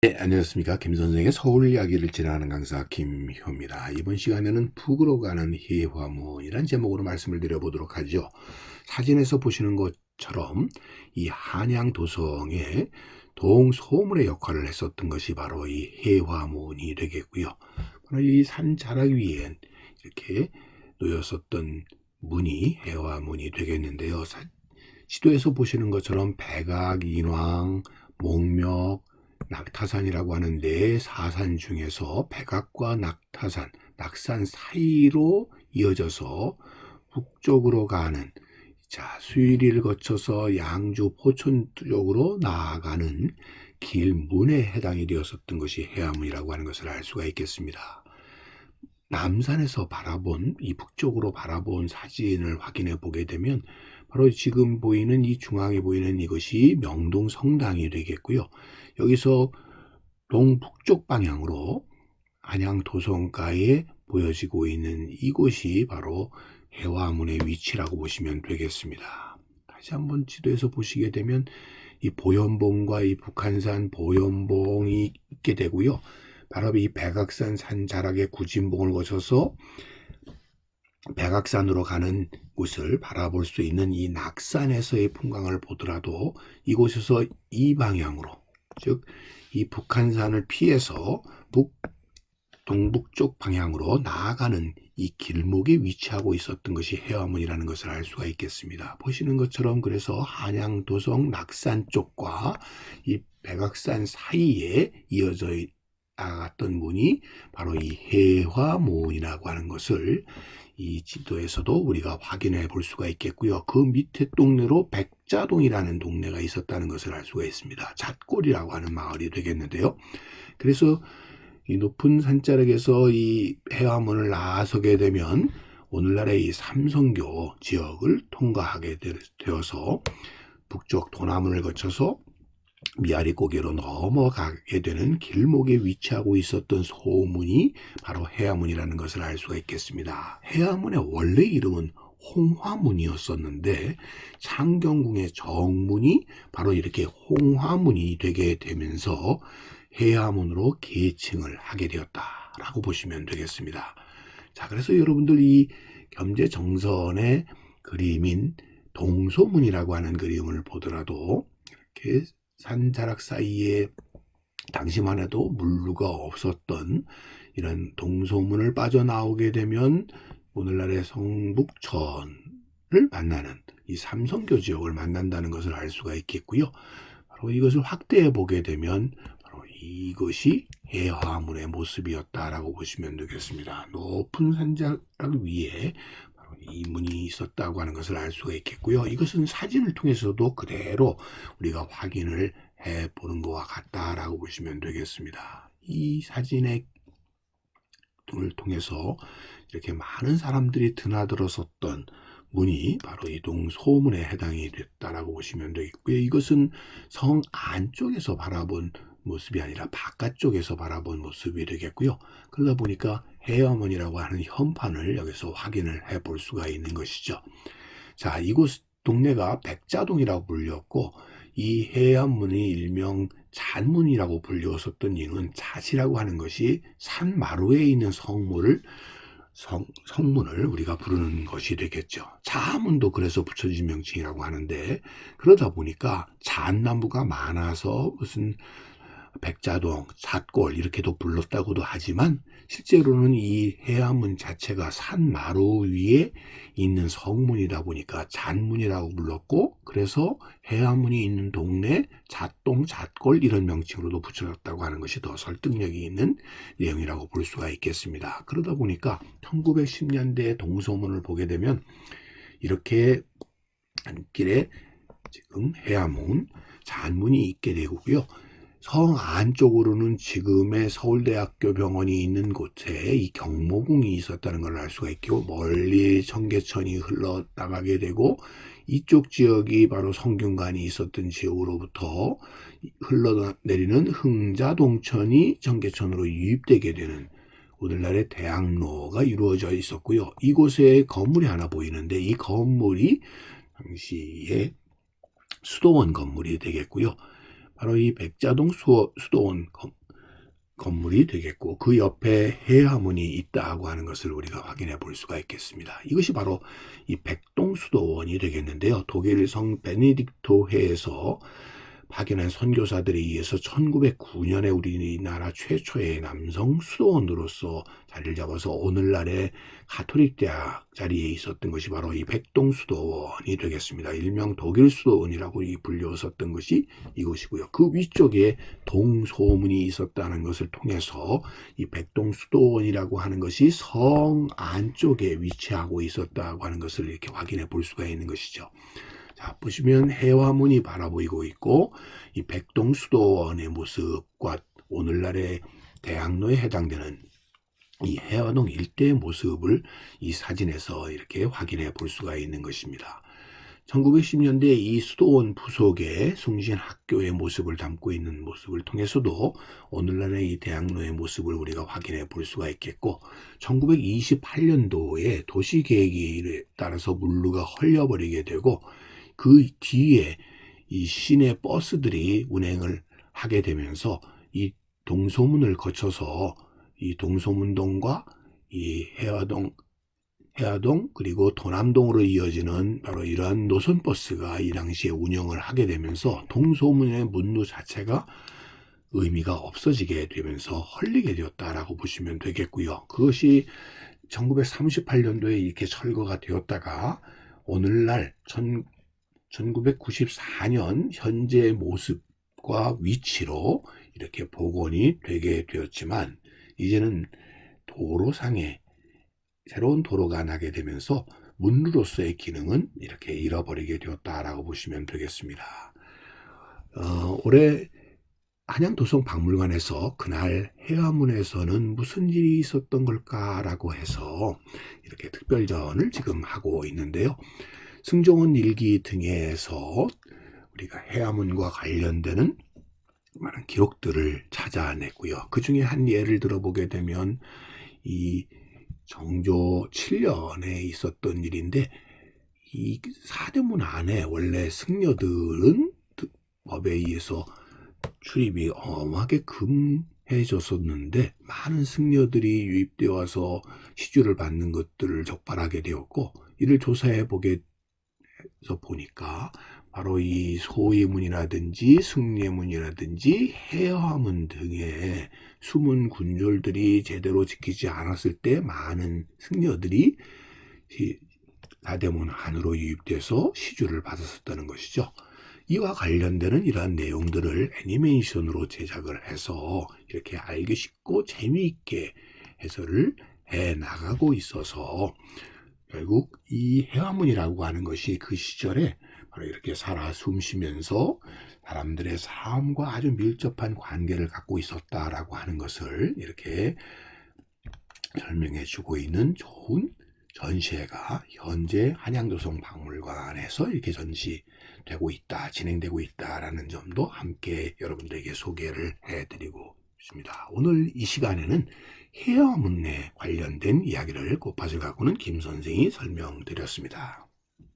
네, 안녕하십니까. 김 선생의 서울 이야기를 진행하는 강사 김효입니다. 이번 시간에는 북으로 가는 해화문이란 제목으로 말씀을 드려보도록 하죠. 사진에서 보시는 것처럼 이 한양 도성의 동소문의 역할을 했었던 것이 바로 이 해화문이 되겠고요. 바로 이 산 자락 위에 이렇게 놓였었던 문이 해화문이 되겠는데요. 지도에서 보시는 것처럼 백악, 인왕, 목묘, 낙타산이라고 하는 네 사산 중에서 백악과 낙타산, 낙산 사이로 이어져서 북쪽으로 가는, 수유리를 거쳐서 양주 포천 쪽으로 나아가는 길문에 해당이 되었었던 것이 해화문이라고 하는 것을 알 수가 있겠습니다. 남산에서 바라본, 이 북쪽으로 바라본 사진을 확인해 보게 되면 바로 지금 보이는 이 중앙에 보이는 이것이 명동 성당이 되겠고요. 여기서 동북쪽 방향으로 한양 도성가에 보여지고 있는 이곳이 바로 해화문의 위치라고 보시면 되겠습니다. 다시 한번 지도에서 보시게 되면 이 보현봉과 이 북한산 보현봉이 있게 되고요. 바로 이 백악산 산 자락의 구진봉을 거쳐서 백악산으로 가는 곳을 바라볼 수 있는 이 낙산에서의 풍광을 보더라도 이곳에서 이 방향으로, 즉 이 북한산을 피해서 동북쪽 방향으로 나아가는 이 길목에 위치하고 있었던 것이 해화문이라는 것을 알 수가 있겠습니다. 보시는 것처럼 그래서 한양 도성 낙산 쪽과 이 백악산 사이에 이어져 나갔던 문이 바로 이 해화문이라고 하는 것을 이 지도에서도 우리가 확인해 볼 수가 있겠고요. 그 밑에 동네로 백자동이라는 동네가 있었다는 것을 알 수가 있습니다. 잣골이라고 하는 마을이 되겠는데요. 그래서 이 높은 산자락에서 이 해화문을 나서게 되면 오늘날의 이 삼성교 지역을 통과하게 되어서 북쪽 도남문을 거쳐서 미아리 고개로 넘어가게 되는 길목에 위치하고 있었던 소문이 바로 해화문이라는 것을 알 수가 있겠습니다. 해화문의 원래 이름은 홍화문이었었는데 창경궁의 정문이 바로 이렇게 홍화문이 되게 되면서 해화문으로 계칭을 하게 되었다라고 보시면 되겠습니다. 자, 그래서 여러분들 이 겸재정선의 그림인 동소문이라고 하는 그림을 보더라도 이렇게 산자락 사이에 당시만 해도 물루가 없었던 이런 동소문을 빠져나오게 되면 오늘날의 성북천을 만나는 이 삼성교 지역을 만난다는 것을 알 수가 있겠고요. 바로 이것을 확대해 보게 되면 바로 이것이 해화문의 모습이었다라고 보시면 되겠습니다. 높은 산자락 위에 이 문이 있었다고 하는 것을 알 수가 있겠고요. 이것은 사진을 통해서도 그대로 우리가 확인을 해보는 것과 같다라고 보시면 되겠습니다. 이 사진을 통해서 이렇게 많은 사람들이 드나들었었던 문이 바로 이 동소문에 해당이 됐다라고 보시면 되겠고요. 이것은 성 안쪽에서 바라본 모습이 아니라 바깥쪽에서 바라본 모습이 되겠고요. 그러다 보니까 해화문이라고 하는 현판을 여기서 확인을 해볼 수가 있는 것이죠. 자, 이곳 동네가 백자동이라고 불렸고 이 해화문이 일명 잣문이라고 불렸었던 이유는 잣이라고 하는 것이 산 마루에 있는 성문을 우리가 부르는 것이 되겠죠. 자문도 그래서 붙여진 명칭이라고 하는데 그러다 보니까 잣나무가 많아서 무슨 백자동, 잣골 이렇게도 불렀다고도 하지만 실제로는 이 해화문 자체가 산 마루 위에 있는 성문이다 보니까 잣문이라고 불렀고 그래서 해화문이 있는 동네 잣동, 잣골 이런 명칭으로도 붙여졌다고 하는 것이 더 설득력이 있는 내용이라고 볼 수가 있겠습니다. 그러다 보니까 1910년대 동서문을 보게 되면 이렇게 안길에 지금 해화문, 잣문이 있게 되고요. 성 안쪽으로는 지금의 서울대학교 병원이 있는 곳에 이 경모궁이 있었다는 걸 알 수가 있고 멀리 청계천이 흘러나가게 되고 이쪽 지역이 바로 성균관이 있었던 지역으로부터 흘러내리는 흥자동천이 청계천으로 유입되게 되는 오늘날의 대학로가 이루어져 있었고요. 이곳에 건물이 하나 보이는데 이 건물이 당시에 수도원 건물이 되겠고요. 바로 이 백자동 수도원 건물이 되겠고, 그 옆에 해화문이 있다고 하는 것을 우리가 확인해 볼 수가 있겠습니다. 이것이 바로 이 백동수도원이 되겠는데요. 독일 성 베네딕토회에서 파견한 선교사들에 의해서 1909년에 우리나라 최초의 남성 수도원으로서 자리를 잡아서 오늘날의 가톨릭 대학 자리에 있었던 것이 바로 이 백동수도원이 되겠습니다. 일명 독일 수도원이라고 불렸었던 것이 이곳이고요. 그 위쪽에 동소문이 있었다는 것을 통해서 이 백동수도원이라고 하는 것이 성 안쪽에 위치하고 있었다고 하는 것을 이렇게 확인해 볼 수가 있는 것이죠. 자, 보시면 해화문이 바라보이고 있고, 이 백동수도원의 모습과 오늘날의 대학로에 해당되는 이 해화동 일대의 모습을 이 사진에서 이렇게 확인해 볼 수가 있는 것입니다. 1910년대 이 수도원 부속의 숭신학교의 모습을 담고 있는 모습을 통해서도 오늘날의 이 대학로의 모습을 우리가 확인해 볼 수가 있겠고, 1928년도에 도시계획에 따라서 물루가 헐려버리게 되고, 그 뒤에 이 시내 버스들이 운행을 하게 되면서 이 동소문을 거쳐서 이 동소문동과 이 해화동 그리고 도남동으로 이어지는 바로 이러한 노선버스가 이 당시에 운영을 하게 되면서 동소문의 문루 자체가 의미가 없어지게 되면서 헐리게 되었다라고 보시면 되겠고요. 그것이 1938년도에 이렇게 철거가 되었다가 오늘날 1994년 현재 모습과 위치로 이렇게 복원이 되게 되었지만, 이제는 도로상에 새로운 도로가 나게 되면서 문루로서의 기능은 이렇게 잃어버리게 되었다라고 보시면 되겠습니다. 올해 한양도성박물관에서 그날 해화문에서는 무슨 일이 있었던 걸까라고 해서 이렇게 특별전을 지금 하고 있는데요. 승종원 일기 등에서 우리가 해화문과 관련되는 많은 기록들을 찾아냈고요. 그 중에 한 예를 들어보게 되면 이 정조 7년에 있었던 일인데, 이 사대문 안에 원래 승려들은 법에 의해서 출입이 어마하게 금해졌었는데, 많은 승려들이 유입되어 와서 시주를 받는 것들을 적발하게 되었고, 이를 조사해 보게 해서 보니까 바로 이 소위문이라든지 승례문이라든지 해화문 등의 숨은 군졸들이 제대로 지키지 않았을 때 많은 승려들이 사대문 안으로 유입돼서 시주를 받았었다는 것이죠. 이와 관련되는 이러한 내용들을 애니메이션으로 제작을 해서 이렇게 알기 쉽고 재미있게 해설을 해 나가고 있어서, 결국 이 해화문이라고 하는 것이 그 시절에 바로 이렇게 살아 숨쉬면서 사람들의 삶과 아주 밀접한 관계를 갖고 있었다라고 하는 것을 이렇게 설명해 주고 있는 좋은 전시회가 현재 한양도성박물관에서 이렇게 전시되고 있다, 진행되고 있다라는 점도 함께 여러분들에게 소개를 해드리고 있습니다. 오늘 이 시간에는 해화문에 관련된 이야기를 꽃밭을 가꾸는 김 선생이 설명드렸습니다.